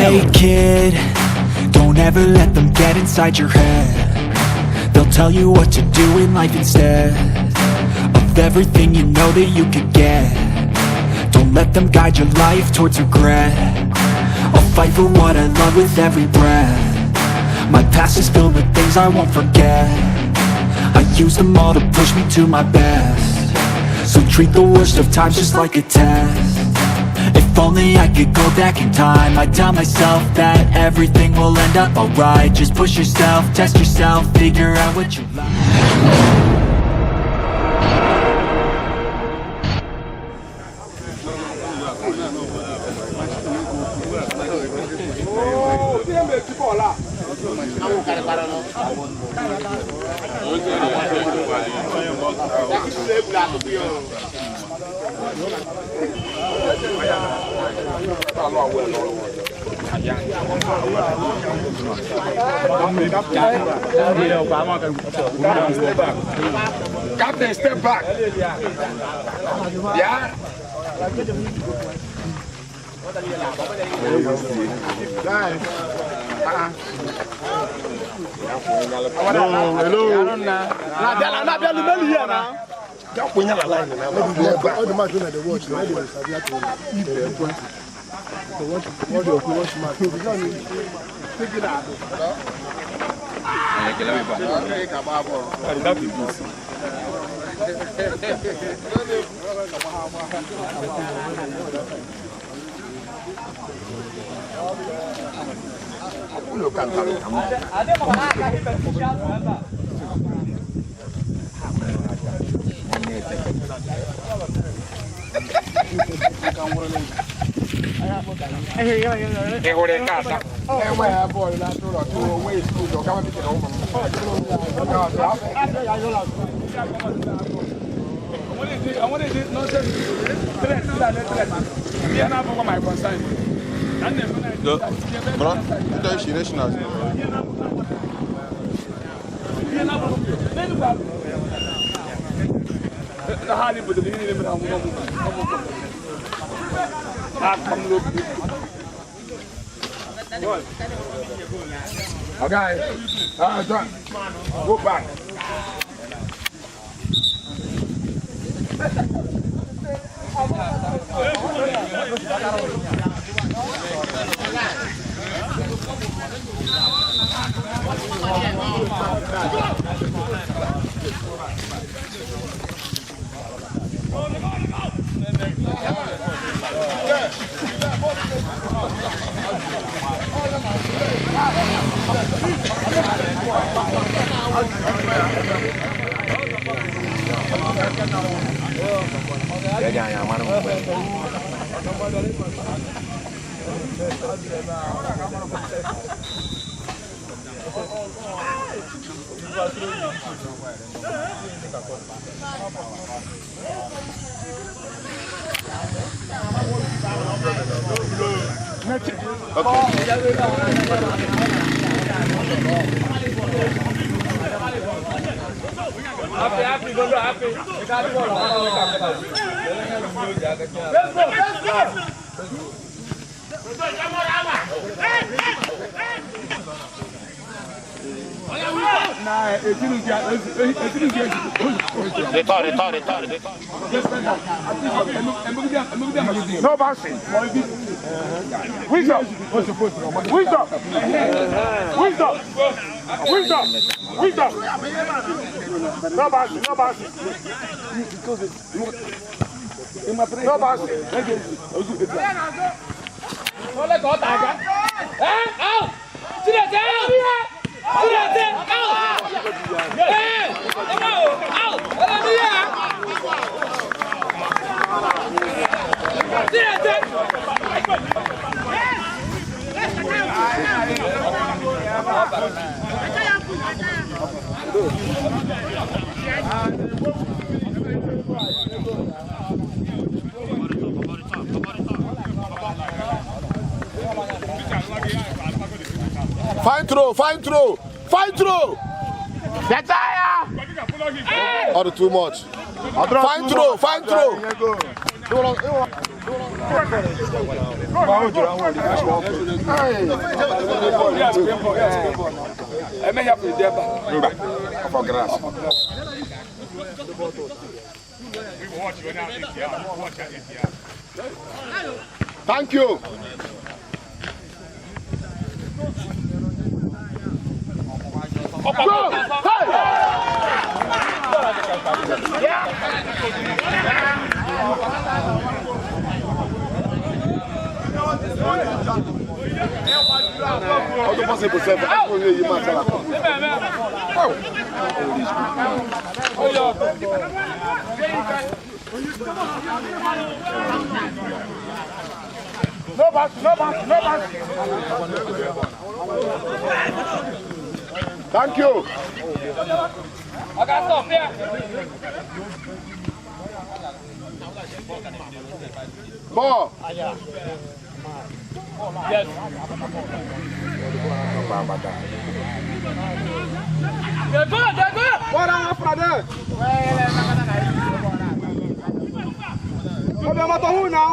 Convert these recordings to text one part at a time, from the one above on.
Hey kid, don't ever let them get inside your head. They'll tell you what to do in life instead of everything you know that you could get. Don't let them guide your life towards regret. I'll fight for what I love with every breath. My past is filled with things I won't forget. I use them all to push me to my best. So treat the worst of times just like a test. If only I could go back in time, I'd tell myself that everything will end up alright. Just push yourself, test yourself, figure out what you like. Captain, step back. Yeah. Okay, done. Go back. No bouncing. Wisdom. Wisdom. Wisdom. Wisdom. Wisdom. No bouncing. No bouncing. No bouncing. Fine throw, fine throw, fine throw. Or too much. Fine throw, fine throw. Thank you. Go! Hey! No back, no back, no back. Thank you. I got stop here. Ball. Yes. They're good, they're good. What are you brother? What am I doing now?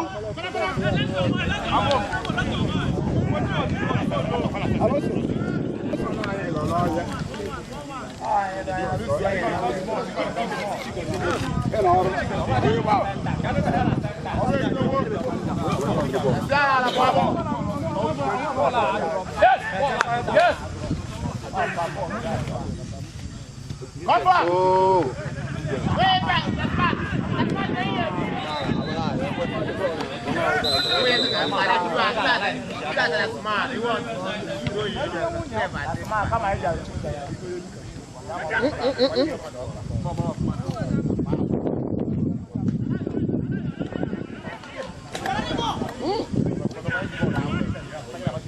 Yes, yes. Come back. Oh.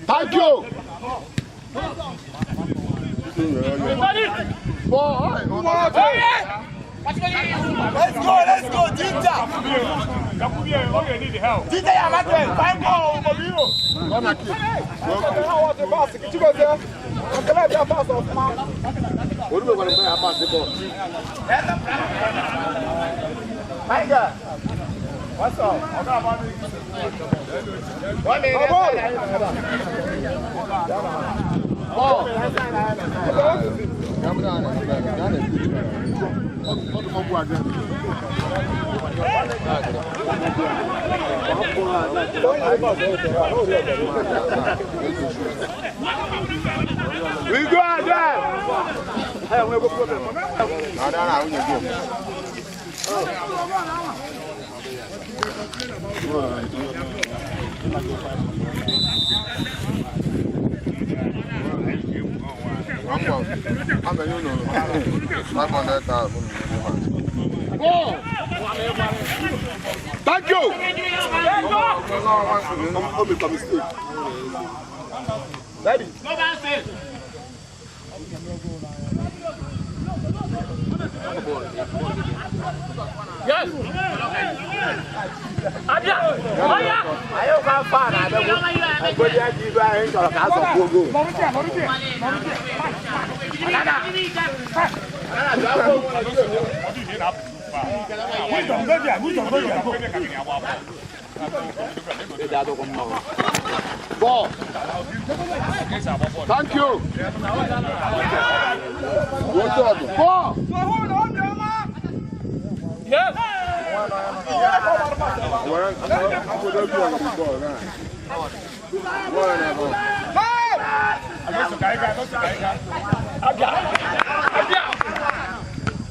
Thank you. Let's go, Ginger. Ginger, I'm at the fine ball. What's up? We go out there. Thank you. Ready? Yes. Aja. Aja. Ayo kan fan ada bu. Aku dia di bawah kalau kasih buku. Ada. Ball. Thank you. Ball. Yes.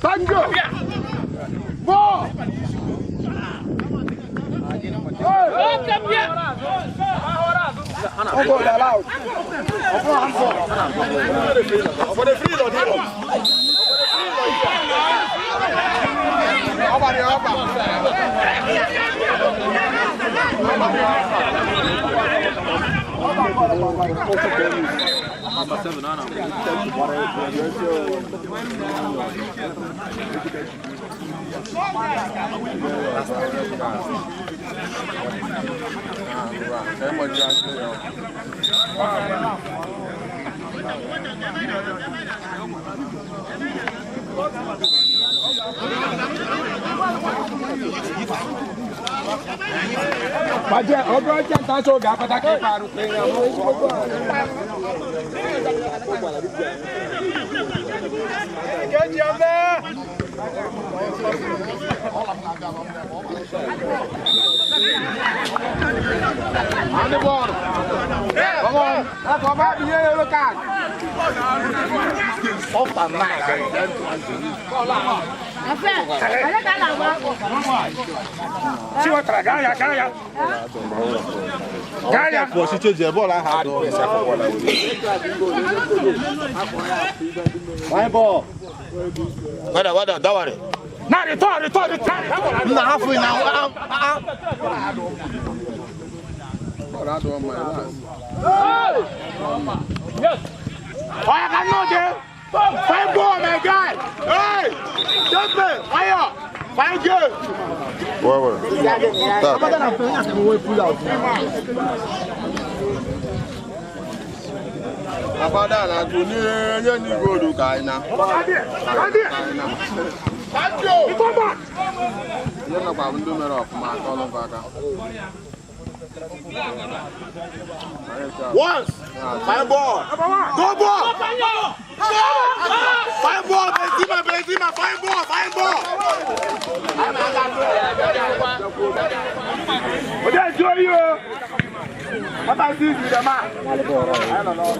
Thank you. Ball. Baje, ogo je ta so ga pataki paru pe yan mo. Get you there. On the ball. Come on. That's what back here look at. Off the mic. Si va tra Gaia. Gaia. Pô, se te dizer, vou lá rápido. Vai, bom. Vai, dá hora. Não, retorna. Não, fui não. Yes. Olha, Canode! Vai bom, my guy! Hey! Jump it! Fire! Fire good! Ouais. Agbadala kò ní ẹyẹ ní gbòòdò kàìnà. Yẹ́n náà pàbí ndó mẹ́rọ̀ ọ̀fùnmá àtọ́lọ́ fàákà. Once! Fine ball! Go ball! Fine ball! Benzema! Fine ball! What are you doing? What are you doing with the man? I don't know.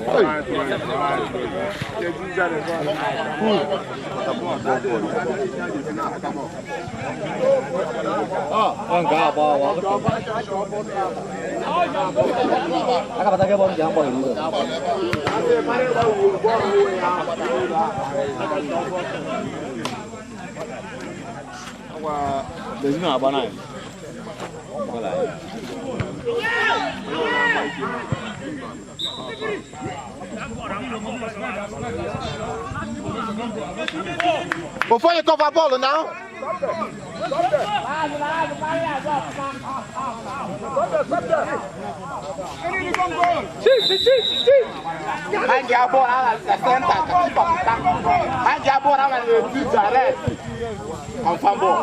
Before you cover ball now. Hang your ball out at the center. Hang your ball out at the direct. On fumble.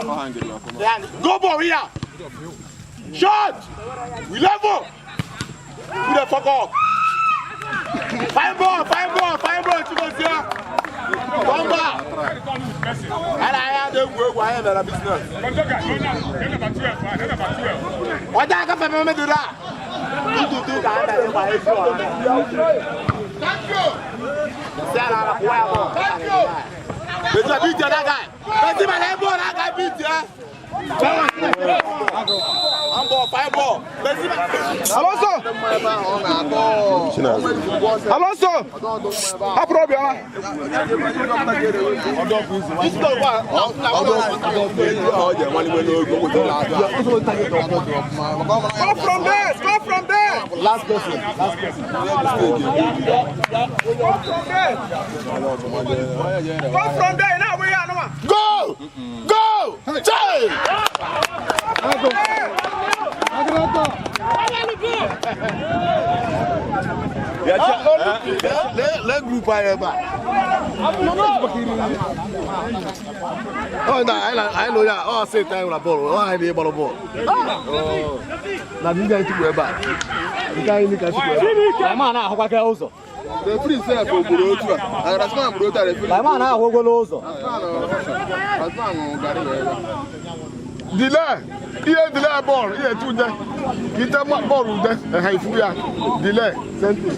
Go ball here. Shot. We level. Who the fuck up? Fine ball. To go here. Umumba. And I am the work I am at a business. What I got from me to that? You do that. Thank you. It's a beat that guy. Let's my elbow, that guy beat ya. I'm ball, fire ball. Alonso! A problema. Go from there. Last person. Go from there. Now we are no one. Go! Chase! Let group I oh, no, I know that. Oh, same time with a ball. Oh, I need a ball. Now, you guys to go back. You can't even catch it. I'm on now. What also? The free set for Buruta. I was going to Buruta. I'm on now. What also? Delay. Here delay ball. Here two there. Get a ball there. High fuya. Delay. Sentence.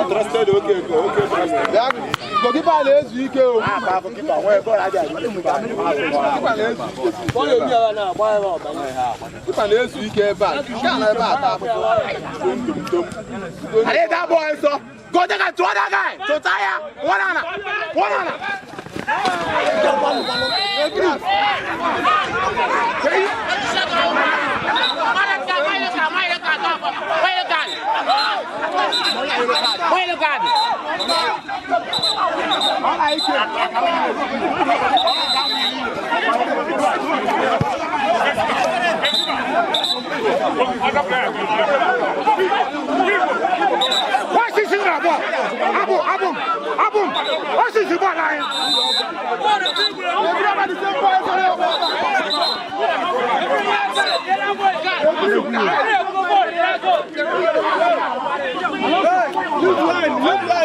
Trusted, okay. Goalkeeper is weak. Go take it to other guy. To tire. One on. What's this in the ball? Abum. What's this in the ball?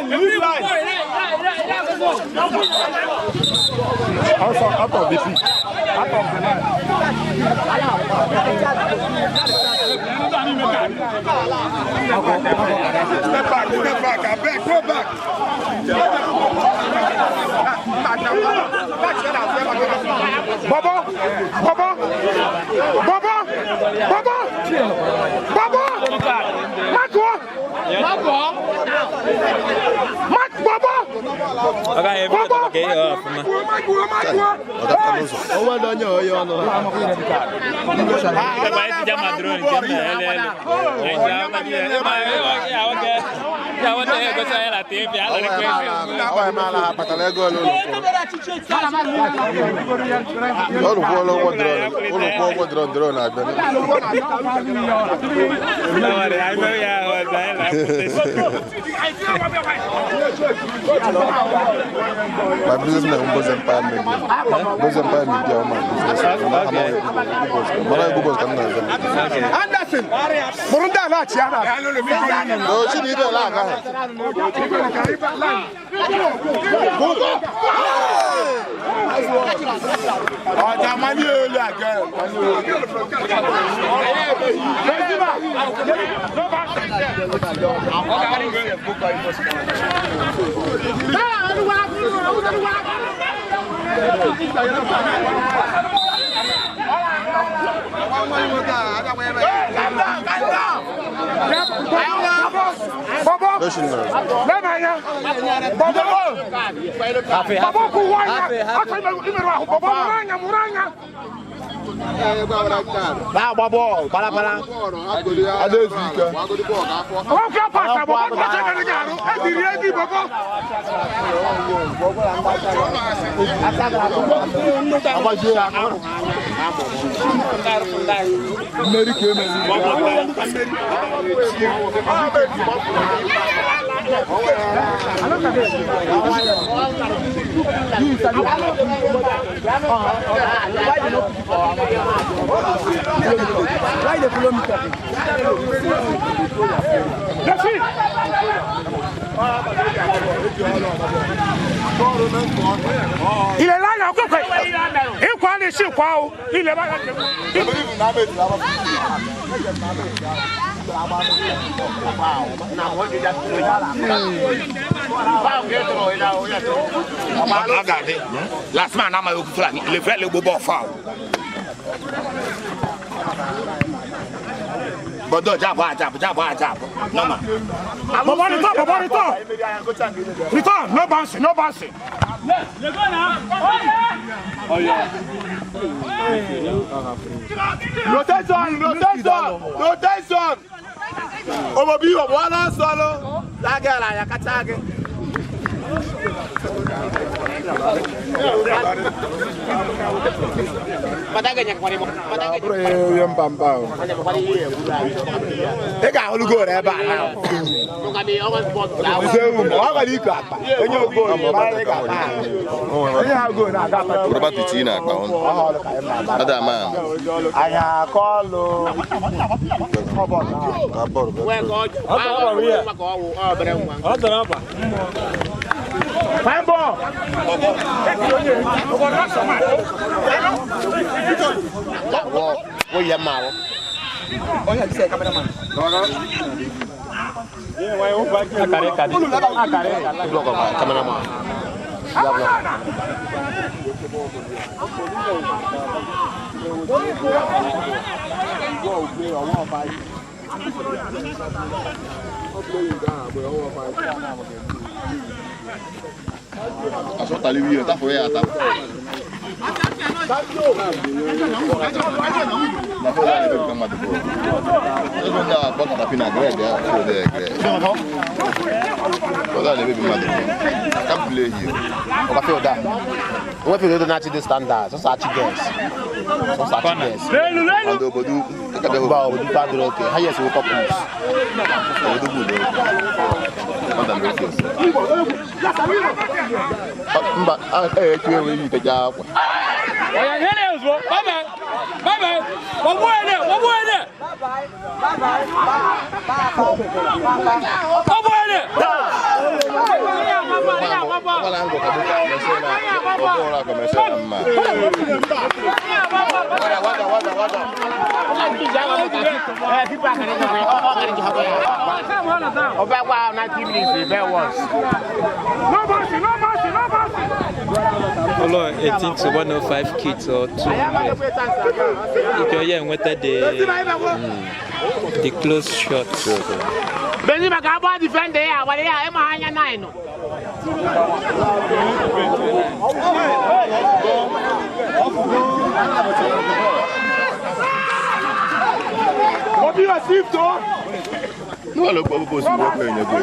Lose line. Out of the pitch. Out of the line. Step back. I beg, go back. Baba. Anderson, Morunda la chiara. No, she need a lag. Oh, the money again. Il est là, il a encore fait. Il croit les chiens, quoi. Il est là. La semaine, il fait le bobo foul. Bodo, jab. No man. Return. No bouncing. Oh yeah. Rotation. Omobi one solo. Lagala yakatage. Padaganya kwani mo. Padaganya. Yembamba. Ega olugo re ba now. Ngokabi always bought. Wa ga di ka. Onye ogo ni ba re ga ba. Onye ago na ga pa. What about the tea na gba on? Ada ma. Aya call o. We go. Fine ball. Oh yeah, man. Oh yeah, this is cameraman. Yeah, why you back? Cameraman. Aso tali wi ta fo ya ta. Hello, 18 to 105 kids or 200. If you're here, what are the close shots? Benzema acabou a defender, agora é uma rainha nine. Obi wa shift o. No look what goes in work in your good.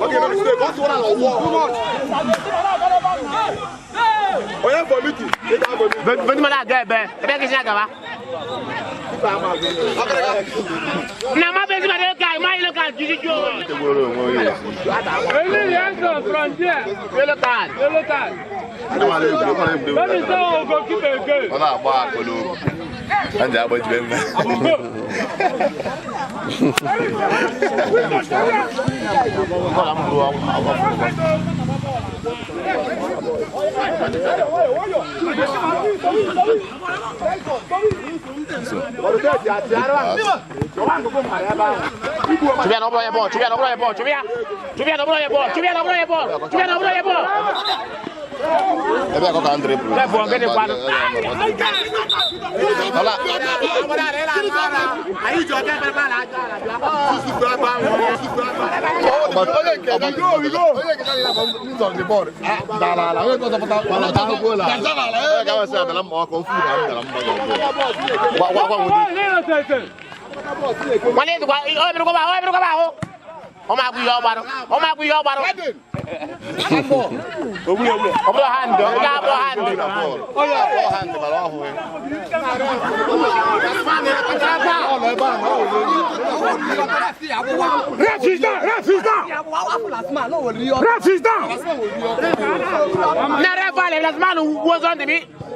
Okay, let me stay. What's one on the wall? Oh, yeah, for meeting. Benzema na gebe. Ebe ke sina gaba. Na ma Benzema de kai, ma ile kan jiji jo. Ele yango frontier. Ele kan. Let me say go keep a game. Wala ba ko and I was very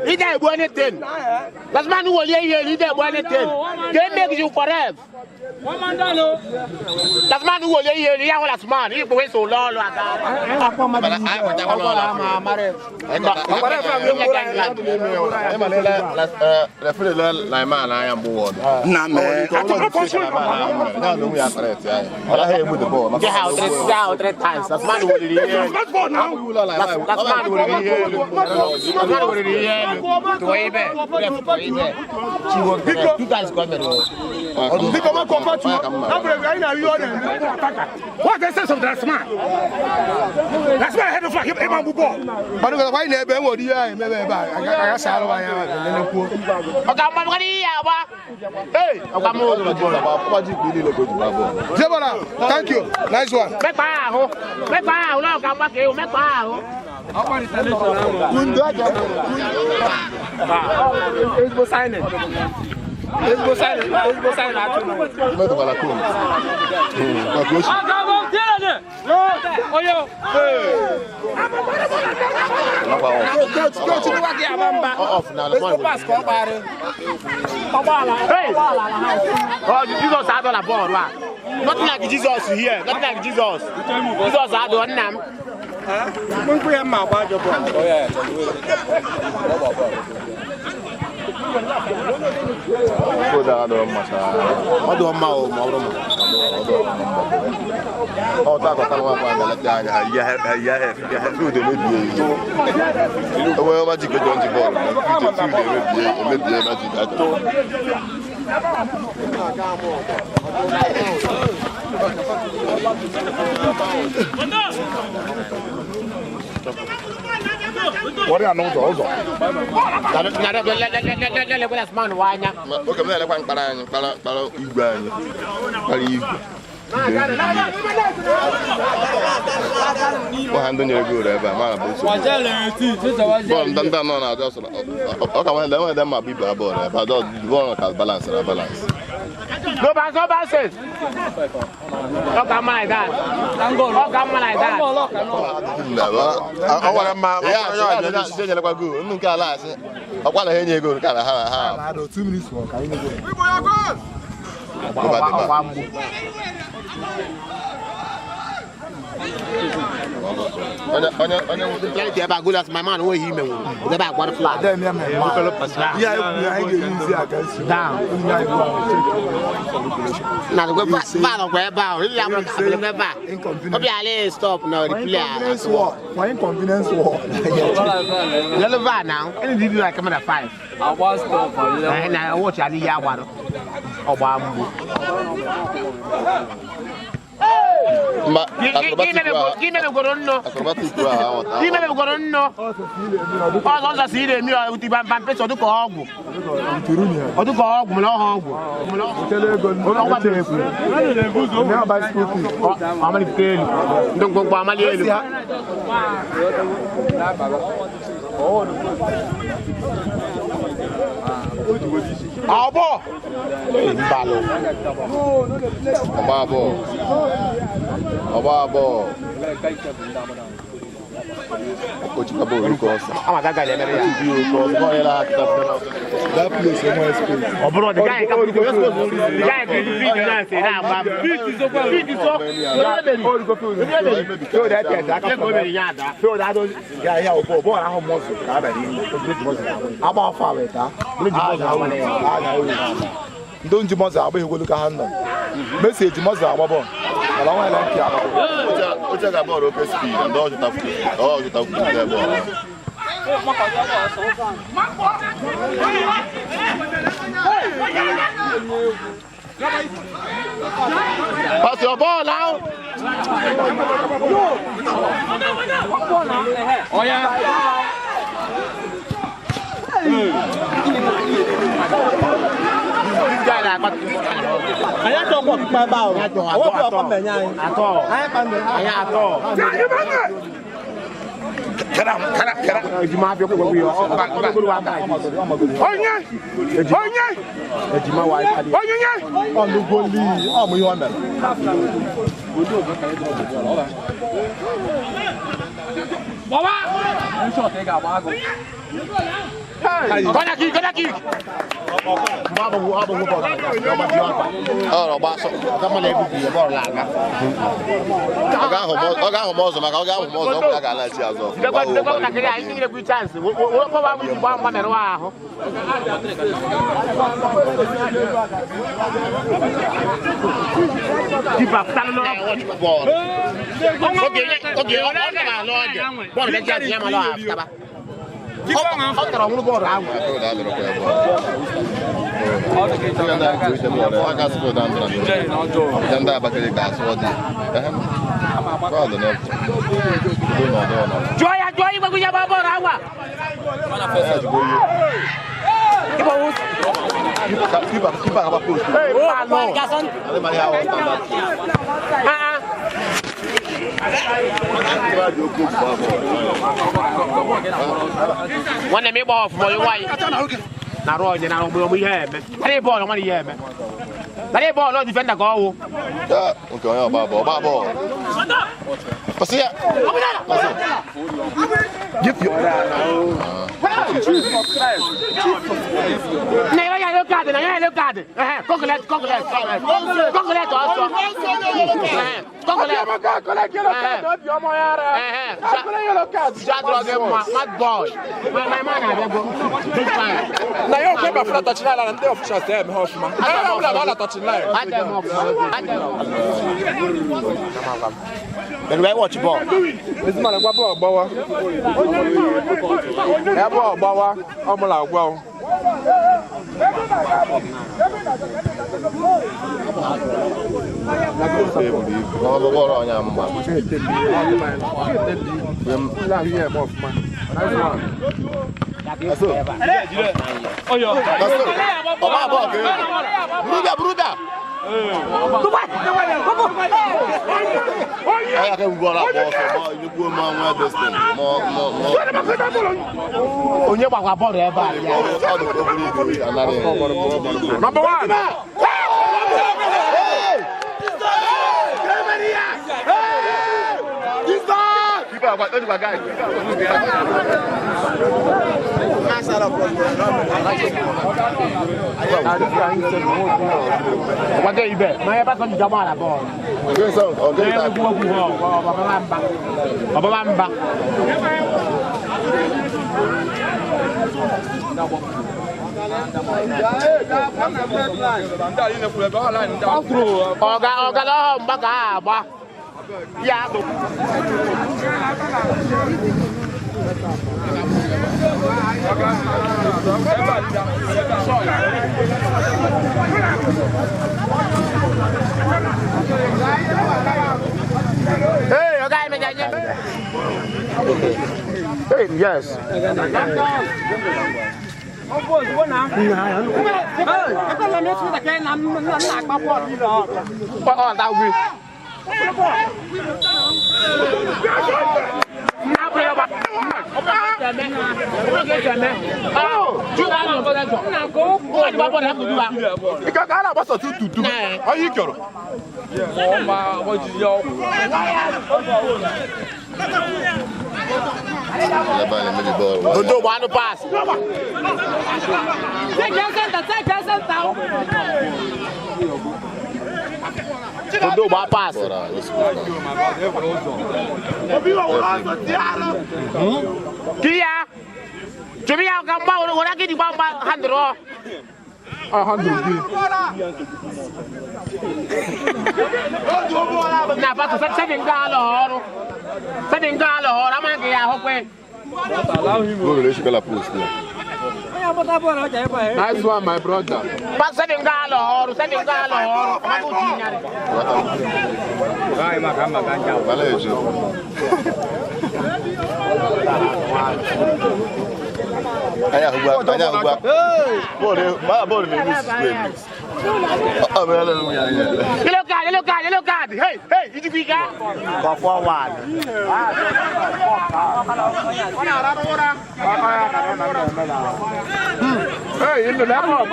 He did anything. Last man who was here, he did anything. They make you forever. Last man who was here, he was last man. He was so long. You guys got me. What's the sense of that man? That's why I had to flag him. But why never would you? I got Salwa. Thank you. Nice one. Let's go sign it. Jesus had on a board. Not like Jesus here. Not like Jesus. Jesus had on them. Let's go. What are you also? Let's man wanya. Okay, me le kwa nkpara igwe anyị. Kpara igwe. Wa ndo nyere go ebe ma bụ so. Ball ndanda no na just. O ka wan dem ma biba ball ebe do ball ka balance. Go back. Look at my dad. Look at my dad. I want ma. Ya se nyere kwa go. Nnu nke ala ase. O kwa na he nye go ka na ha. 2 minutes for ka anyị go. Plenty about good as my man where he mean. The back what flat. Then me man. Yeah, I get use against you. Down. Now go back where about. Really am never. Obi ale stop now the player. Inconvenience war. Why inconvenience war? Yellow van now. Any did like come at 5. I was stop. And I watch Ali Yawado. Obama. Give me the Goronno. Give me the Goronno. Also, see the mirror with the vampires or the Cogu. Or the Cogu, how many kill? Don't go Bamali. Abo! Obabo. That place is more space. Oh, bro, the guy come to the guy can feed and say that. Feed is so. So that I go very yard. So that yeah, boy, I have most of that. About far better. Don't you must have a look at hand. Message must have a bomb. I like you. What's about open speed and dodge it up? Oh, you talk to them. Pass your ball now. Oh yeah. I don't want my bow. I don't want at all. I all. Can I? You might be able to go One of me ball for your wife. Now, Roy, and I will be here. Any ball, I want to hear me. Any ball, no defender go. Okay, Babo. What's here? Give you. Look at it. Coconut also. Mad boy. My man, now you're going to touch line and the officials there, Hoffman. I don't touch line. Then we watch ball. This man, a Bawa. Bawa, Amala, wow. Hey, okay, hey, yes. Don't want to pass. Don't want pass. Kia. Chúng ta không bao được, cái gì bao 100 rồi. 100. Nè, bắt đầu set định ra rồi. Set định ra rồi, lắm anh kìa, không quên. Nice one, my brother. Pas set định ra rồi, set định ra rồi. Không có chi nha. Gai mà kan chào. Anya hugba. Ball dey miss play. Yellow card. Hey, you big guy. Go forward. Hey, in the level,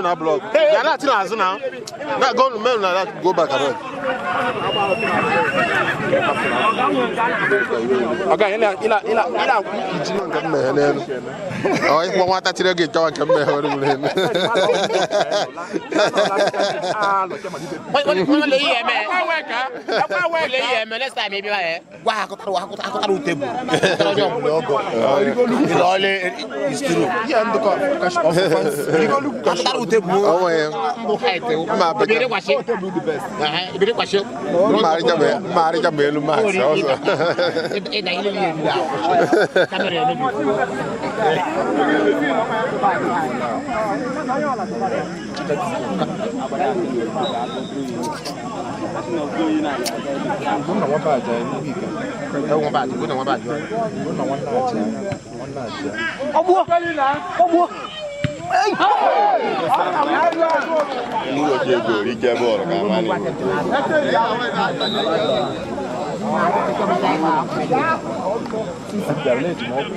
na block. They not still now. Now go men na go back around. Okay, ila kijino ngambe. Oh, if one ta tire get jawan kambe ho mu le. Wọ́n lè yí ẹ̀mẹ́. Wọ́n lè yí ẹ̀mẹ́ next time ebi wa yẹ. Wà á kọ́ta ló tẹ̀bù. Ìlọlẹ̀ ìṣirò. Kọ́ta ló tẹ̀bù. Ọwọ́ yẹn. Ìbéèrè kwàṣẹ. Ìbéèrè kwàṣẹ. Mari jambe lu max. Ẹ̀dá ilé yẹn ni àwọn kámẹ́rà yẹn níbi.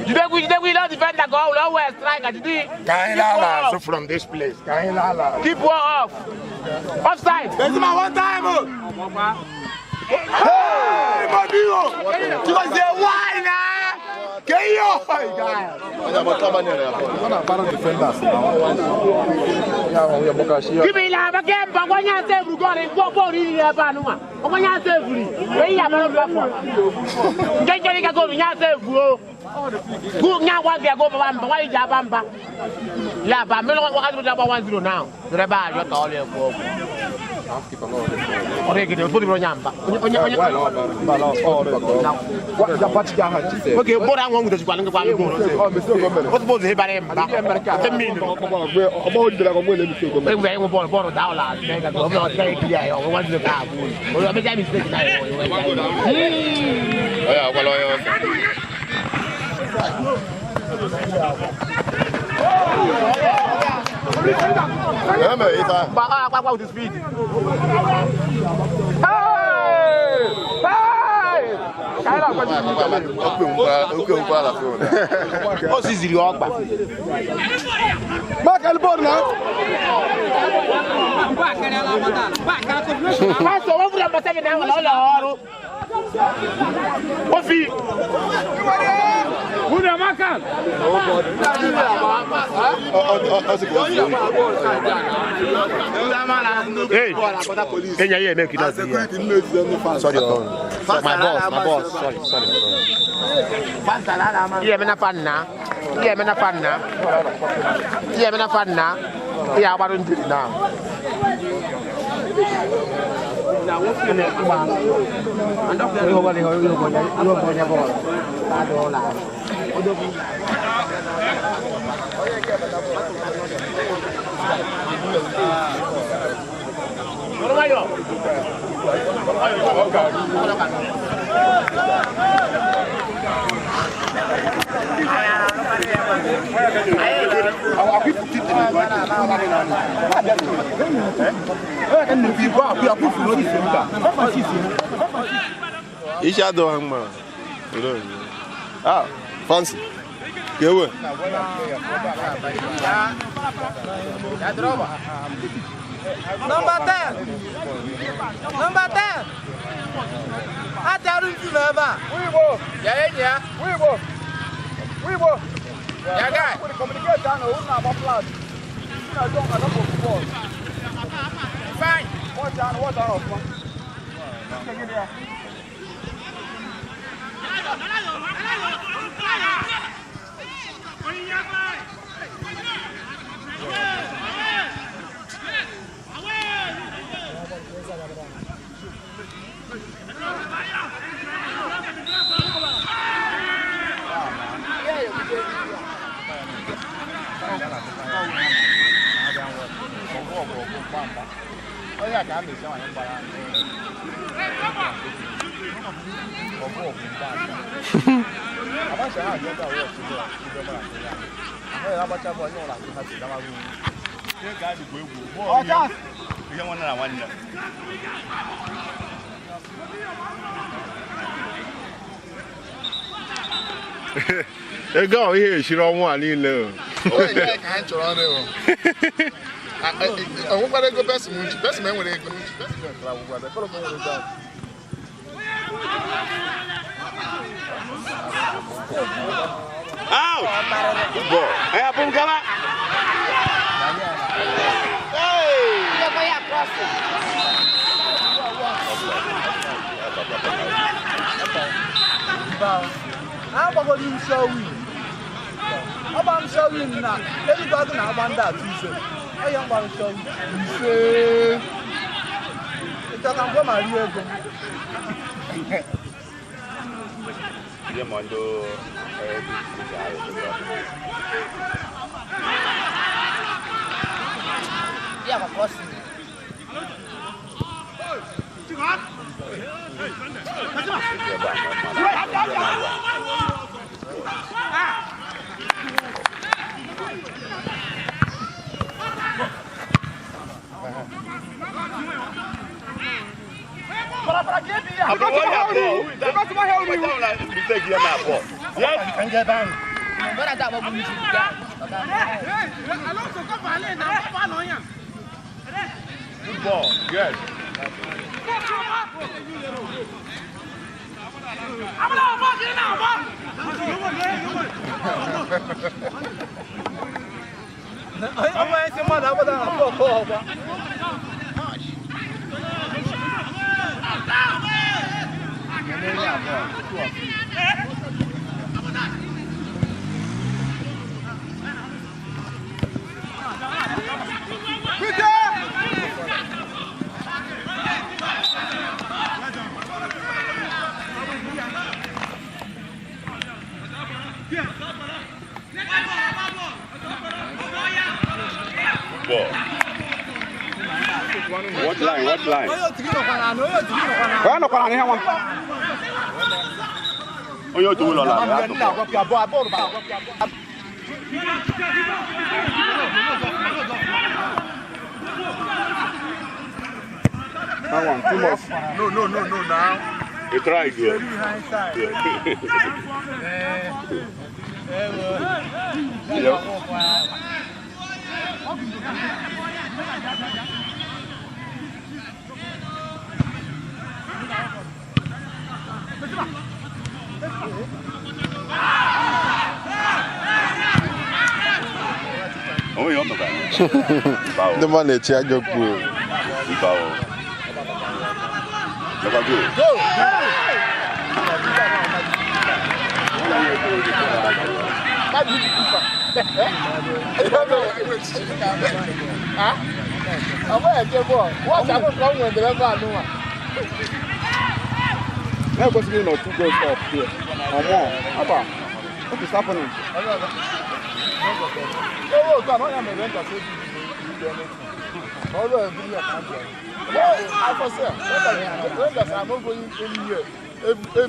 Jidegui don't defend the goal, always strike at the So from this place. keep one off. Offside. This is my one time. Hey, Mabio. You guys say why now? Get your guy. Give me la game, but when you say we got it, go for it, Banuma. When you say free, when you have no platform. Get go to Yasa. Go now, what they go Bamba, why is Bamba? La Bamba, what I do about 1-0 now. The Rebel, you're all your Ore che devo dire nyamba. Okay, bora ngwa ngudo chikwa ngwa ngwa. What's both he bare mba. Temini. Obo ndira ko mo le mi ko. Ngwe ngwa bora down la. Mega go no take clear yo. What is ka bu. O be ja mistake na yo. Oya, kwa lo yo. Back with the speed. Oh, si ziri ọgba. Back and ball now. Pastor, wọ́n fúnra bàtà mi náà wọ́n lọ́ọ́ ọ̀rọ̀. Ó fi. Wúdà Mákàn. Hey, Kenya here make it not here. Sorry, my boss. Sorry. Yeah, me na panna. Yeah, I want to do it now. Isha do hangma. Ah, fancy. Kewe. Number 10. Ataru neba. Yeah. We go. Yeah, guy. We communicate down on our flag. I don't know football. Fine. What down of one. They go here, she don't want any love. Oh, yeah, can't you run it? I want to go best man when they go to best man. Out! Good ball. Hey, Abungala! Hey! How about you show me? How about showing now? Everybody now want that Tuesday. I am going to show you. It's a come my real go. Yeah, Mondo. Yeah, of course. Good ball, yes. line. Where no kwa here one. Oyo to lo la. That one too much. No now. You try good. Oh, you're not bad. The man that charge up. Go. Now what's going on? 2 goals off here. Or more. What is happening? I'm not going anywhere. Every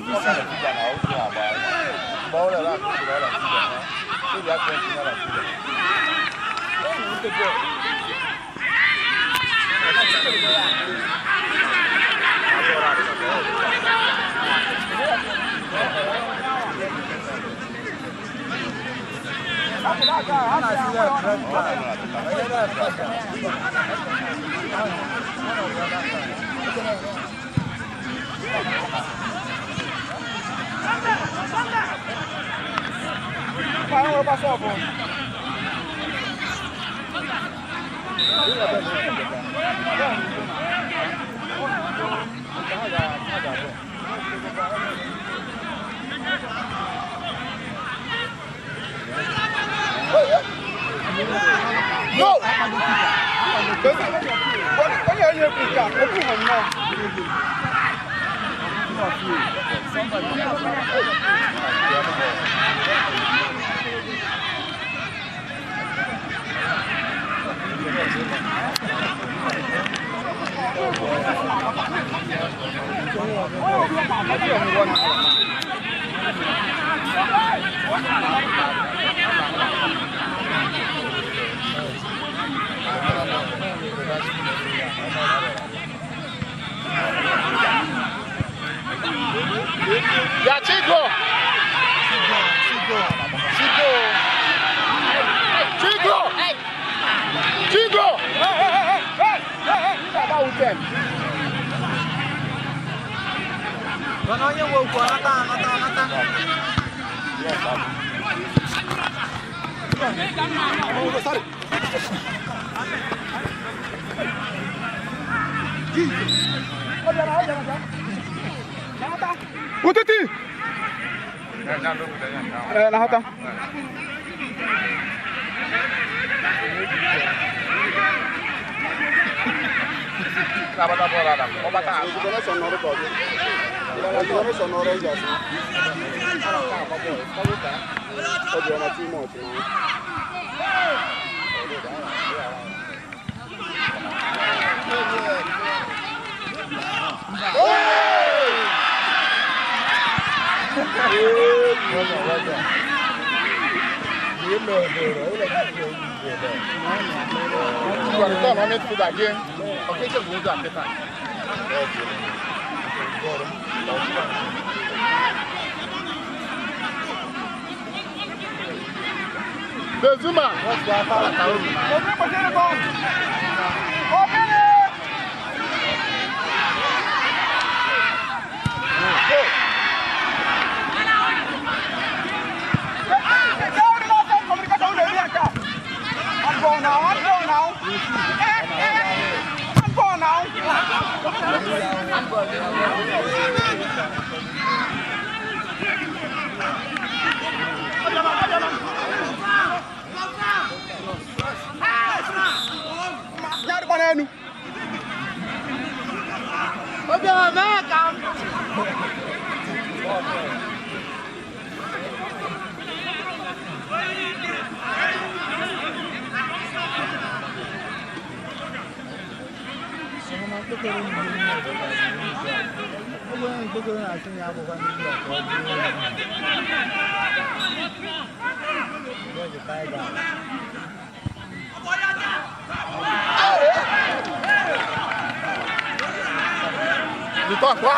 no! Yeah, Chico! Utiti! Nahata. Zuma!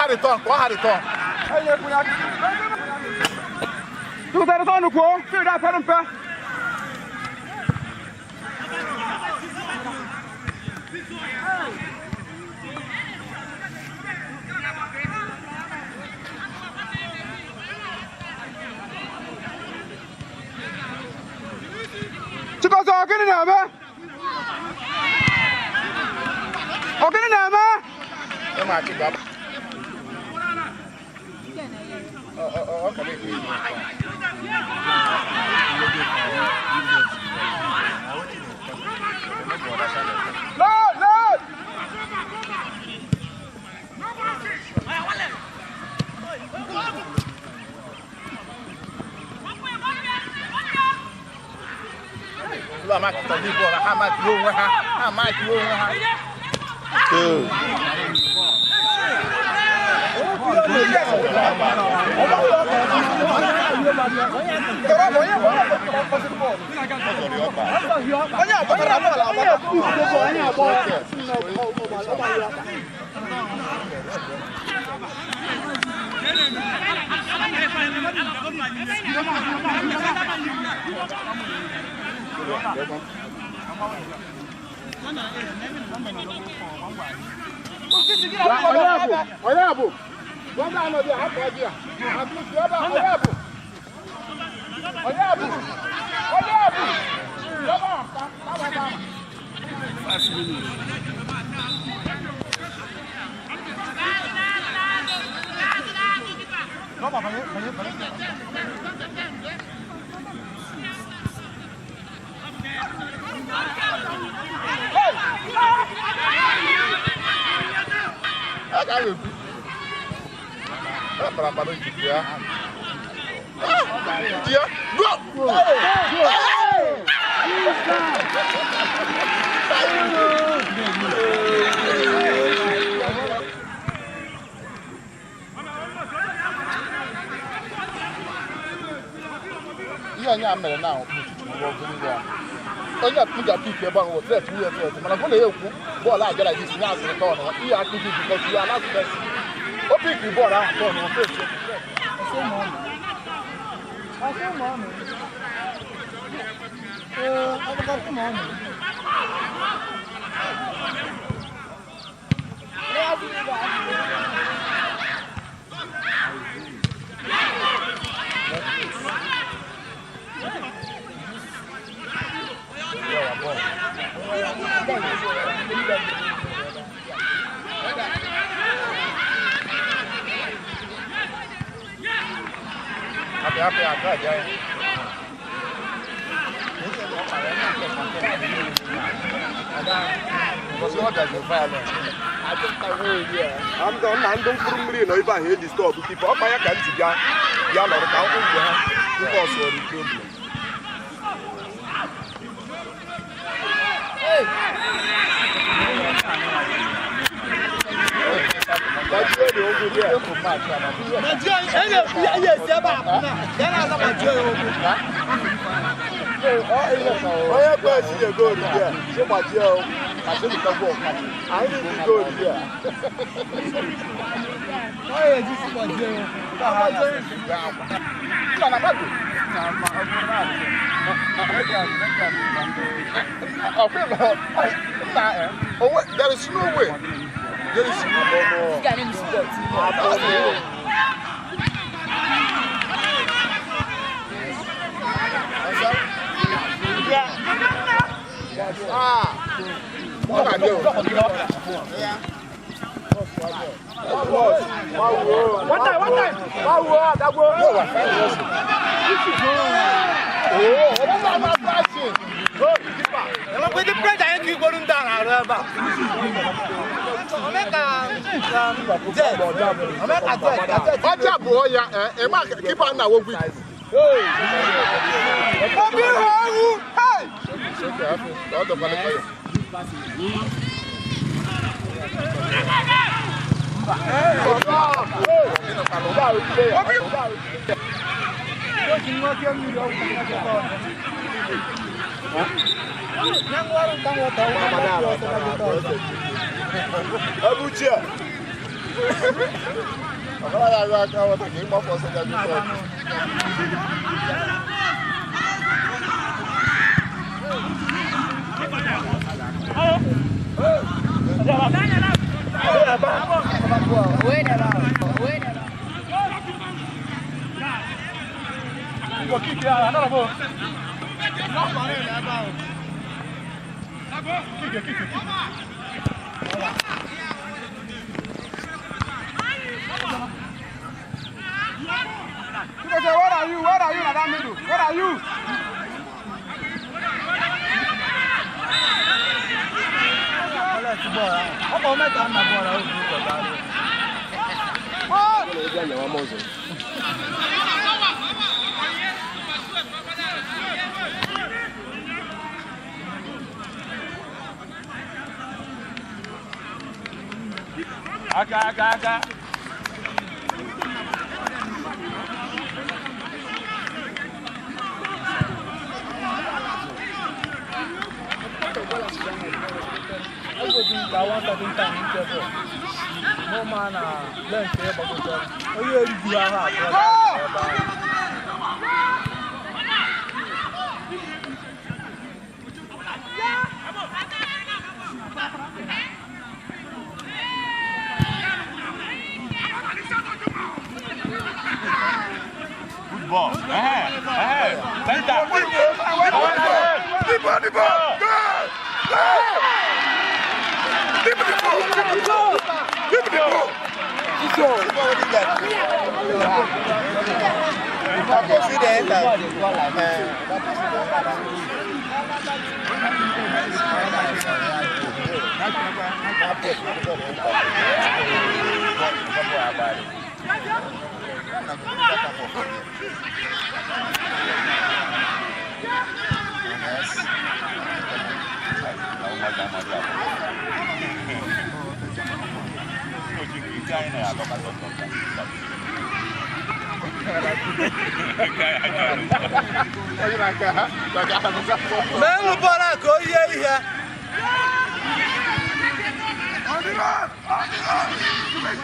Return, go ahead, return. Tu tá no cu, filho da para um pé. Chico, só aqui não é, né? Aqui não é, né? É mais que dá. Là mà tao đi qua là hai mai luôn ha, hai mai luôn ha. Olha, Abu. Vamos lá, meu Deus, rapaz. Olha, Abu. Olha, Abu. Olha, Abu. Tá. 5 minutos. Vamos lá, para para dia. Dia. Go! Iya mere na wo gini ya. Onye puja pick e ban wo threat we threat. Mana ko le eku ball a jala this na asiri to no. Iya to do because you are not best. O pick the ball out to no face. Happy aja. I'm going to do no if I hear this talk. If I can't see ya, y'all are counting because you're the problem. There is no way. There is no Where are you? Where are you, Madam Middle? Where are you? Aga. No man, learn to about the oh, you good ball. Send that. The ball.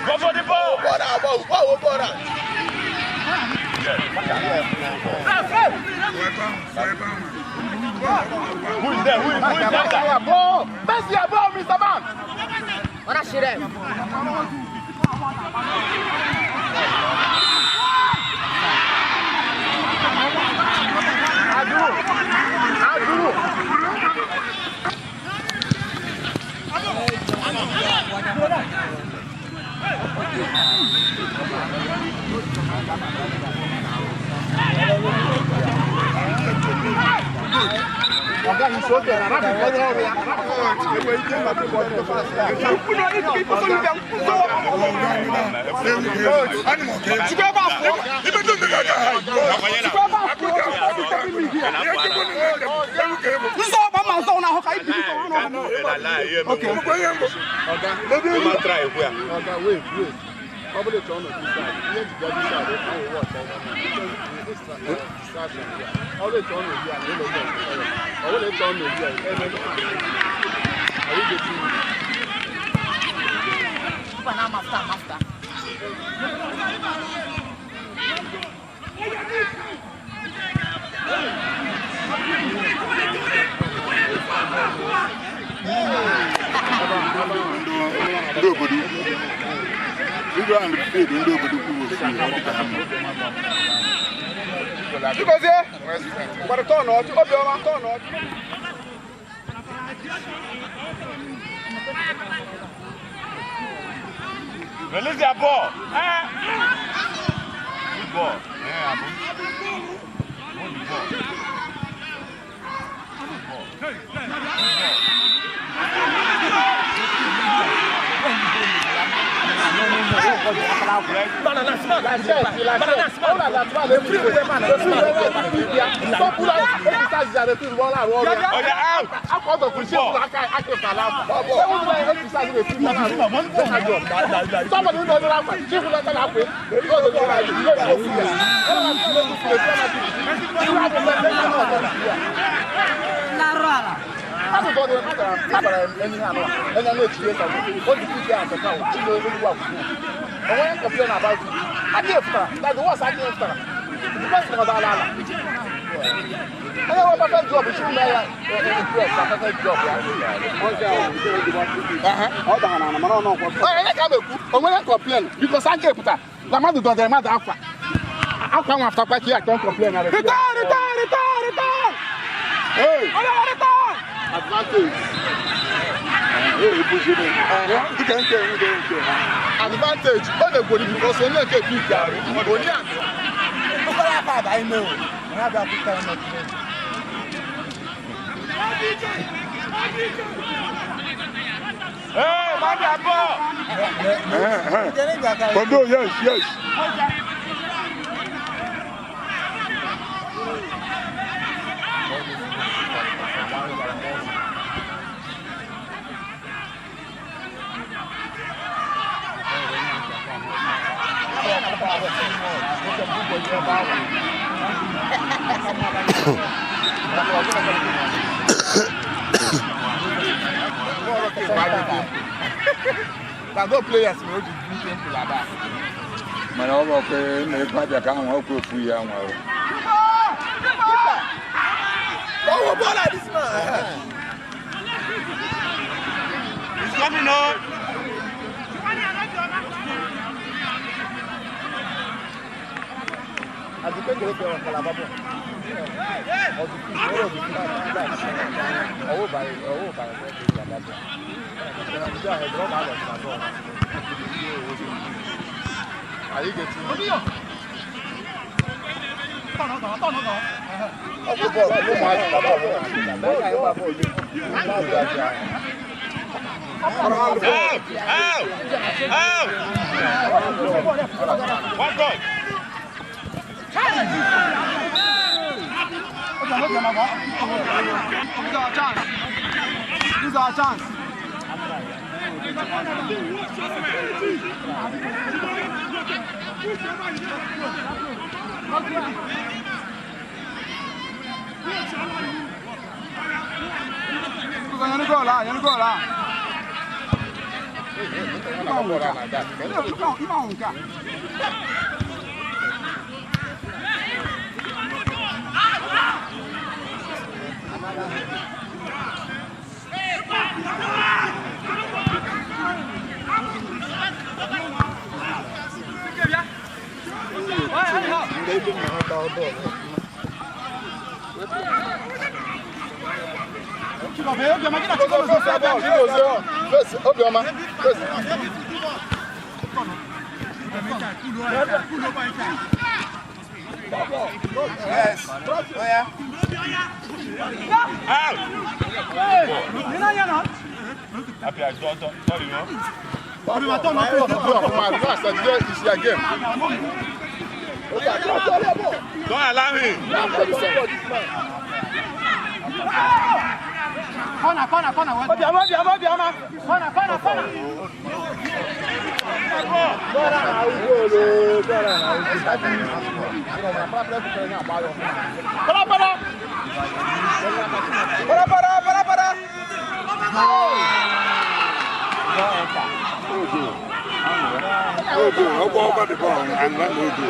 Go for the ball! Who is there? Ball! Pass your ball, Mr. Man! What a shit! Release your ball. Good ball. because I can't put that. The man don't the matter after. How come after I can't complain? Return! Hey! Advantage. Advantage. But the body because you need to keep carry. I know. Hey, Kondo, yes. But no players will do simple like that. Man, I'm okay. Me quite a can walk with free young. Oh, ball like this man. He's coming up. As you take a look at Calababo. Are you getting This is our chance. Yes. Oh yeah. Out. Happy I don't sorry no. Don't allow him. Corner. I'll go over the ball and let me do.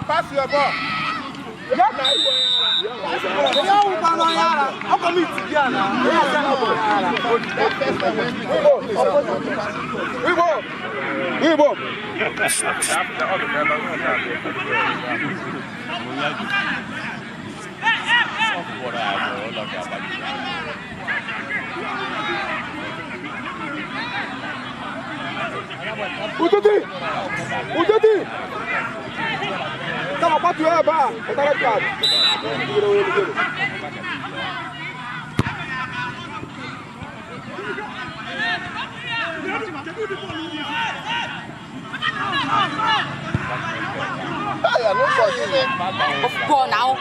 Pass your ball. Udeti! Tá uma patrulha, tá ligado? Football now.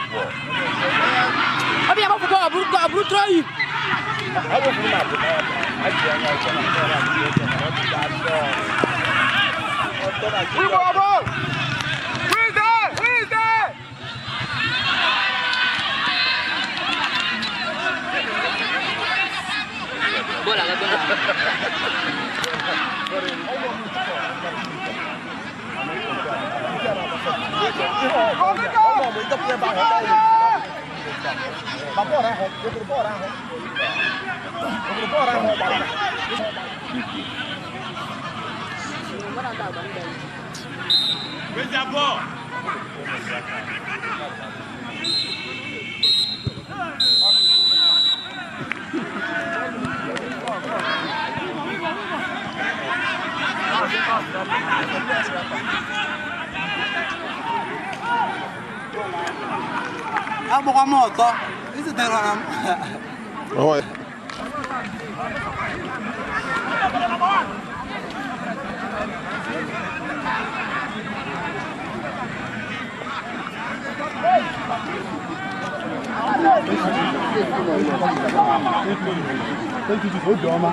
Abi about football, abru try. Bola. Abo kwa moto. Hizi tena na. Oh. Thank you for drama.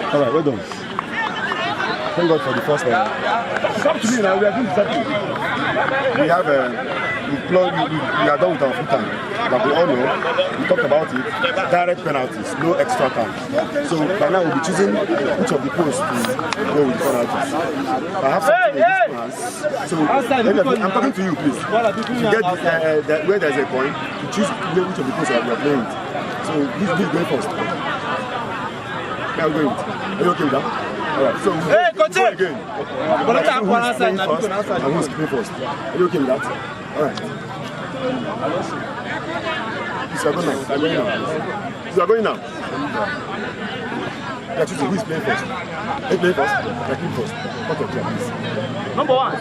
All right, well done. Thank God for the first one. Come to me now, we are doing something. We have we are done with our full time. Like we all know, we talked about it, direct penalties, no extra time. So by now we'll be choosing which of the posts to go with the penalties. I have something in this plans. So I'm talking to you, please. To get where there's a point, to choose which of the posts that we are playing with. So this going first. Yeah, we're going. Are you okay with that? Alright, so hey, coach! Again. And who's playing first? Are you okay with that? Alright. You are going now. You are going now. You are choosing who is playing first. They play first. They are playing first. What of please? Number one.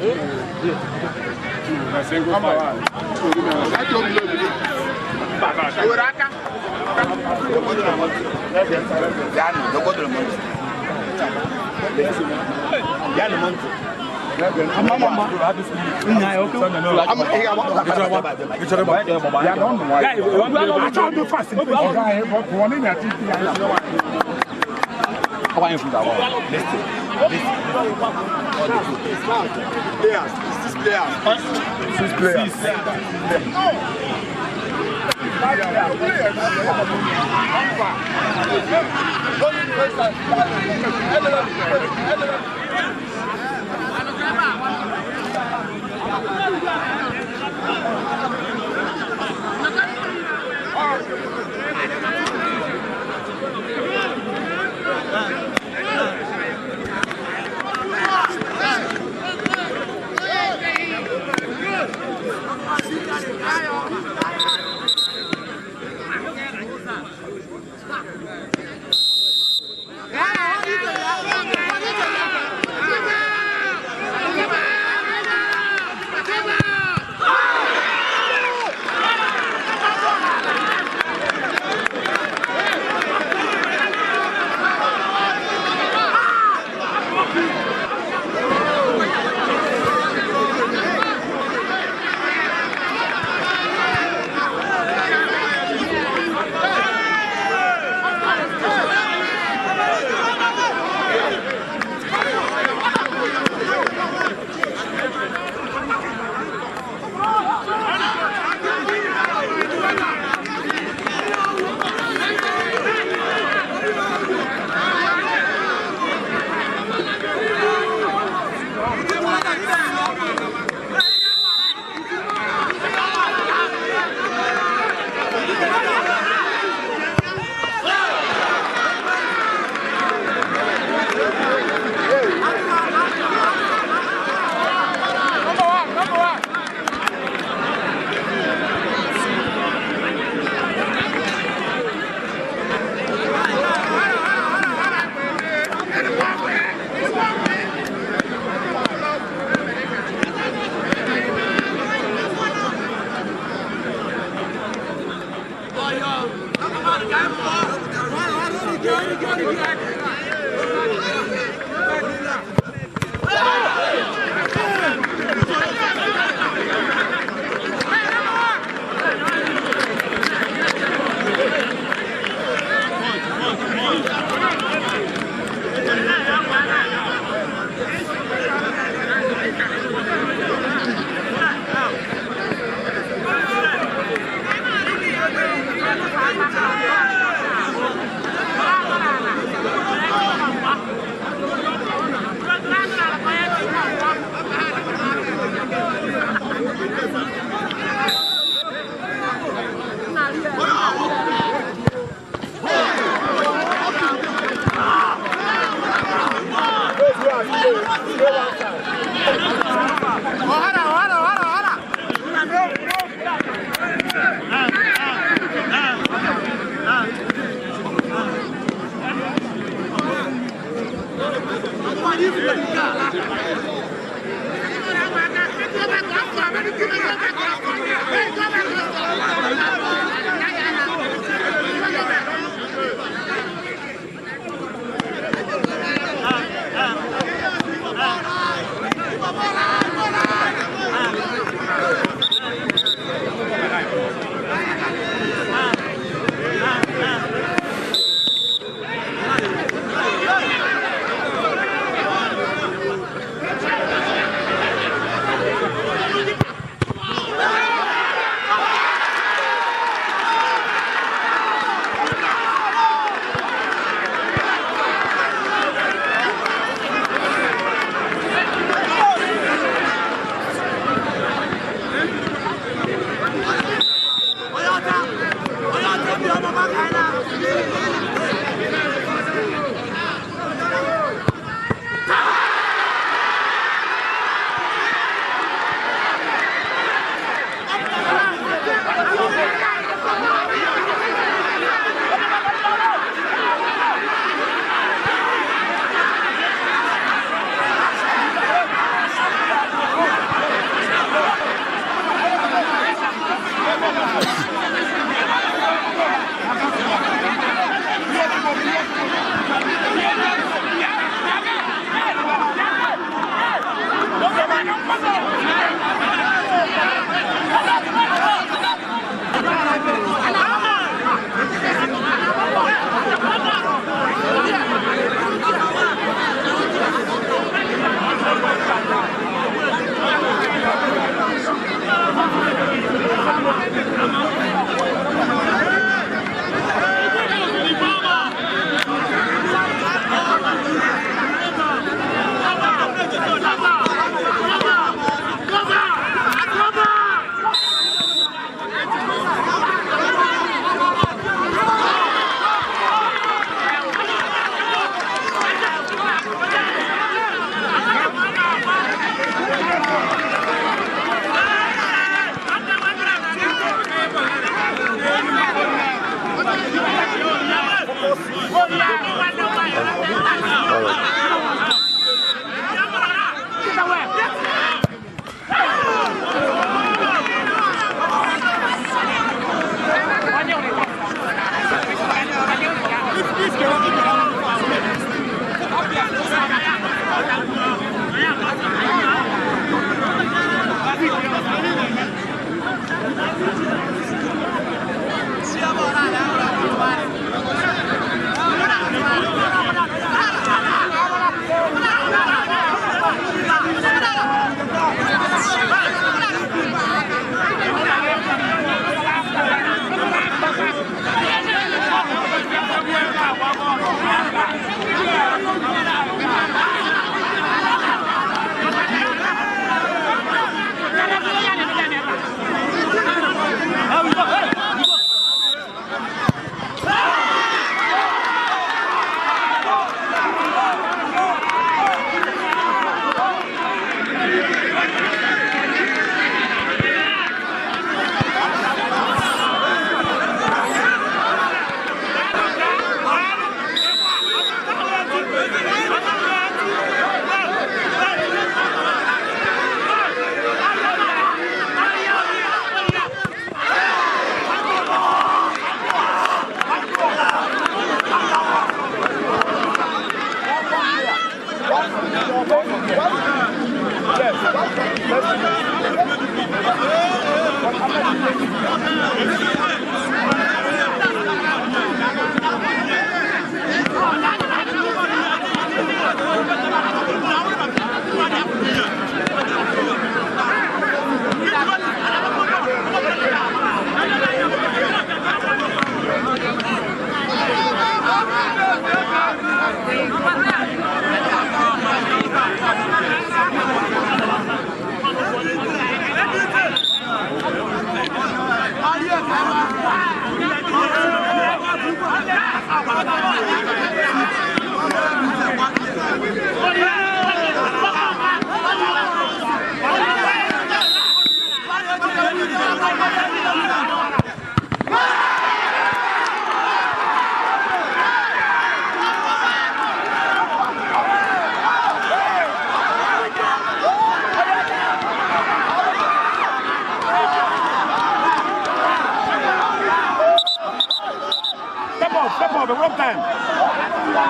Step up, wrong time.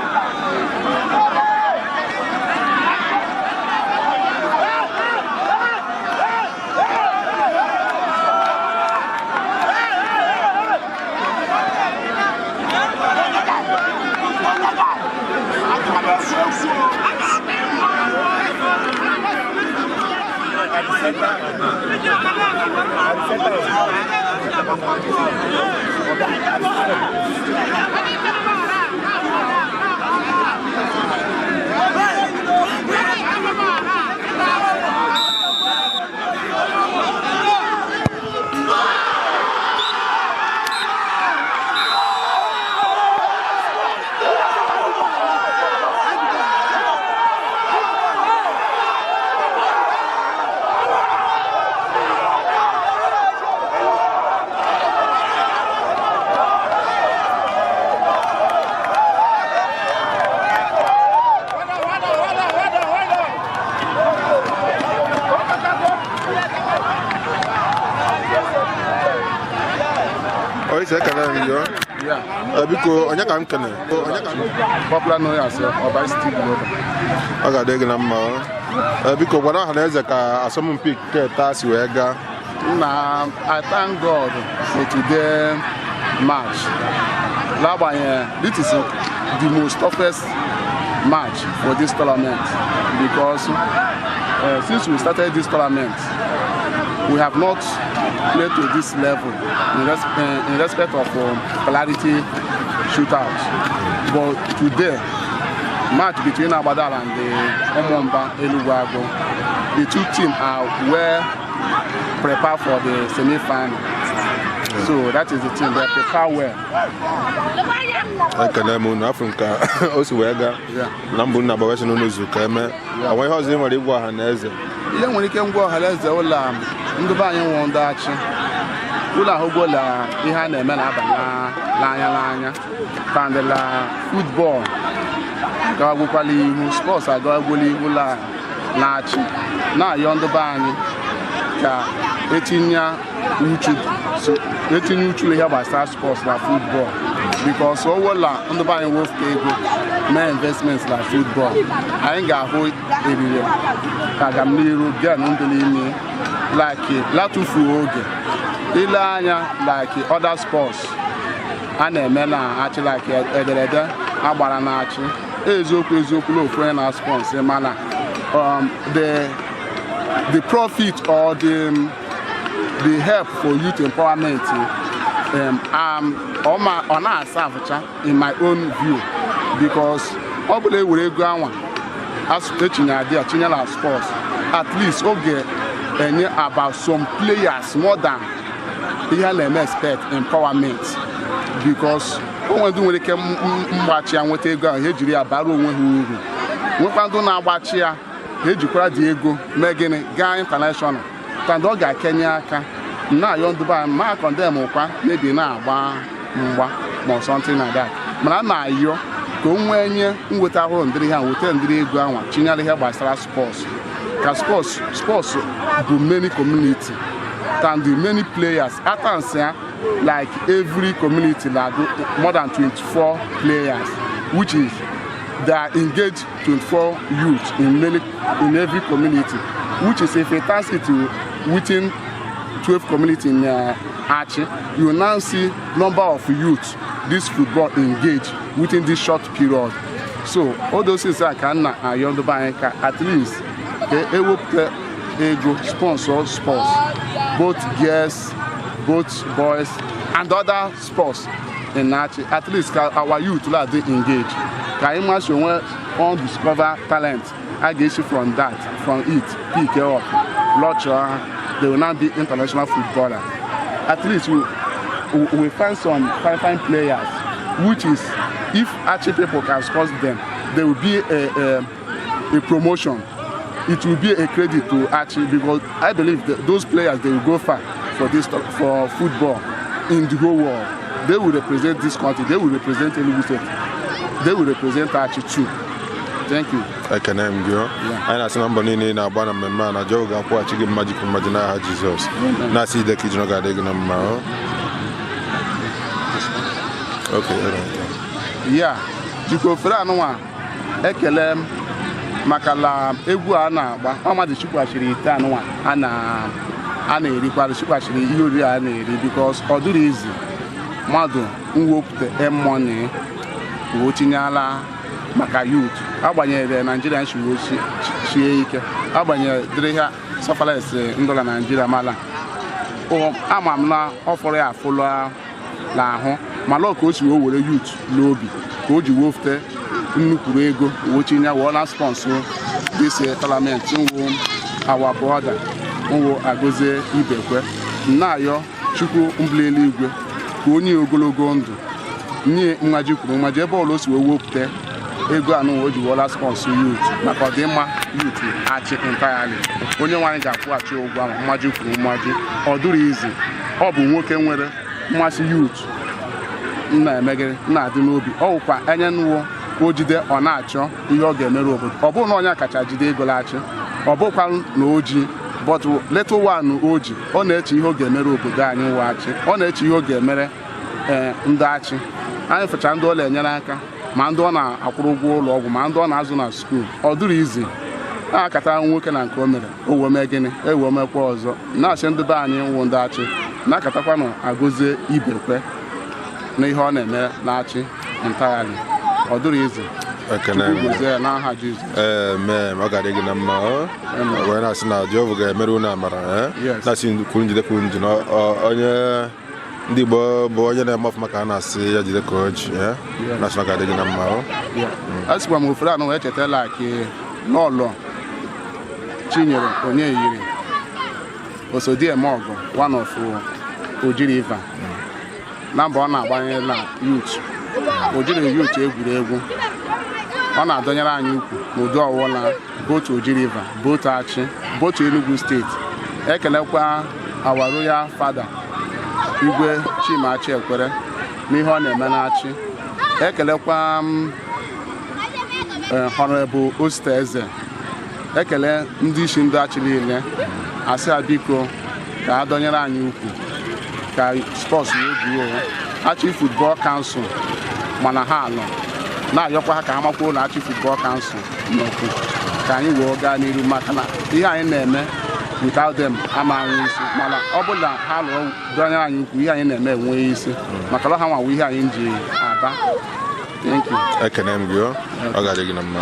Biko onye ka m kene popular no ya so oba stick no aga de gna mma biko gwara ha na eze ka asọmpi nke taa si wee gaa na I thank God for today match labanye this is the most toughest match for this tournament because since we started this tournament we have not played to this level in respect of clarity shootout. But today, match between Agbadala and the Umumba, Eneguagu, the two teams are well prepared for the semi-final. So that is the team they prepare well. Ekene m na Africa o si wee gaa na mbụ na Bawesi n'ụzọ ka eme onwe ihe ọzọ ị nwere igwe ọha na eze ihe nwere ike ngwa ọha na eze ụlọ ndị be anyị nwụrụ ndị achị ụlọ ahụgwola ihe a na-eme n'anya pandela football gawagwokwala ihu sports agawagwola ihu na-achị na-ayọ ndị be anyị ka etinye uchu ihe gbasara sports na football because owola ndị be anyị wefụta ego mee investments na football anyị ga-ahụ eriri ka agamnihu bịa na ndụ n'ime like latufuo oge ile anya like other sports a na-eme na achị like ederede agbara na achị eziokwu na ofu onye na sponsor mana the profit or the help for youth empowerment ọ na-asa afụcha in my own view because ọ bụla ewere ego anwa chinyela sports at least oge enye about some players more than ihe na-eme expect empowerment because onwe ndị nwere ike mgbachi ya nweta ego ahụ ha ejiri ya bara onwe ha uru nwekwa ndị na-agbachi ya ha ejikwara dị ego mee gịnị gaa international kandi ọ ga-akenye aka na-ayọ ndụba ma condemn kwa maybe na-agba mgba ma something like that mana na-ayọ ka o nwee nye nweta ahụ ndịrị ha nweta ndịrị ego anwa chinyere ihe gbasara sports ka sports bụ many community than the many players atansia like every community like more than 24 players which is they are engaged 24 youth in every community which is if a task to within 12 community in Achi, you will now see number of youth this football engage within this short period. So all those things I can young bank at least they will go sponsor sports, both girls, both boys, and other sports in Achi. At least our youth will they engage. Can imagine when on discover talent, I guess from that, from it, pick up, nurture, they will now be international footballer. At least we find some fine players, which is if Achi people can sponsor them, there will be a promotion. It will be a credit to Achi because I believe that those players they will go far for football in the whole world. They will represent this country. They will represent Enugu State. They will represent Achi too. Thank you. I can name you. I know some money in a banana man. I joke and watch you magic from Madina Jesus. Now see the kids no got taken them. Okay. Yeah. Jiko fra no one. Ekelem makala egwu a na-agba ọmadị chikwashiri ite anụnwa a na-erikwara chikwashiri ihe ori a na-eri because ọ dịrị izi mmadụ mwepụta money wo tinyala maka youth agbanyere Nigeria shie ike agbanyere dịrị ha sọfales ndola Nigeria mala ama m na ọfọrọ ya afụlụ n'ahụ mana ka o si were youth n'obi ka o ji wofute nnukwu ego wochinya wona sponsor this tournament nwo our brother nwo agoze ibekwe nnayo chukwu mblele igwe ka onye ogologo ndụ nye mmaji kwuru mmaji ebe ọlụ si wepụta ego anụ o ji wola sponsor youth maka ọdịmma youth Achi entirely onye nwanyị ga-akwụghachi ụgwọ ahụ mmaji kwuru mmaji ọ dụrụ izi ọ bụ nwoke nwere mmasị youth na-emegere na-adị n'obi ọ wụkwa enye nwo o jide ọ na-achọ ihe ọ ga-emere obodo ọ bụrụ na onye kacha jide ego lachi ọ bụkwa na oji but little one oji ọ na-eche ihe ọ ga-emere obodo anyị nwa Achi ọ na-eche ihe ọ ga-emere ndị Achi anyị fecha ndị ọla enyere aka ma ndị ọ na-akwụrụ ụgwọ ụlọ ọgwụ ma ndị ọ na-azụ na skuul ọ dụrụ izi na-akata nwoke na nke o mere o wee mee gịnị ewee mekwa ọzọ na-achị ndị be anyị nwụ ndị Achi na-akatakwa na agozie ibekwe na ihe ọ na-eme na Achi entirely ọ dụrụ izi gozie n'aha Jizọs ọ ga-adị gị na mma wee na-asị na Jehova ga-emere unu amara na-asị kwuru njide kwuru nji na onye ndị Igbo bụ onye na-eme ọfụma ka a na-asị ya jide ka o ji na-asị na ọ ga-adị gị na mma a sịkwa m ofere anụ wee chetala ka n'ụlọ Chinyere onye yiri Osodiemeọgụ one of Oji River na mba ọ na-agbanye na youth Ojiri youth egwuregwu ọ na-adọnyere anyị ukwu n'ụdị ọwụla both Oji River both Achi both Enugu State ekelekwa our royal father Igwe Chimachi Ekwere n'ihe ọ na-eme na Achi ekelekwa Honorable Osteze ekele ndị isi ndị Achi niile asị biko ka adọnyere anyị ukwu ka sports egwuo Achi Football Council mana ha anọ na-ayọkwa ha ka ha makwuo na Achi Football Council n'okwu ka anyị wee gaa n'iru maka na ihe anyị na-eme without them ama anwụ isi mana ọ bụrụ na ha lụọ dọnyere anyị ukwu ihe anyị na-eme enweghị isi maka na ha nwawo ihe anyị ji aba. Thank you. Ekene m gị ọ ga-adị gị na mma.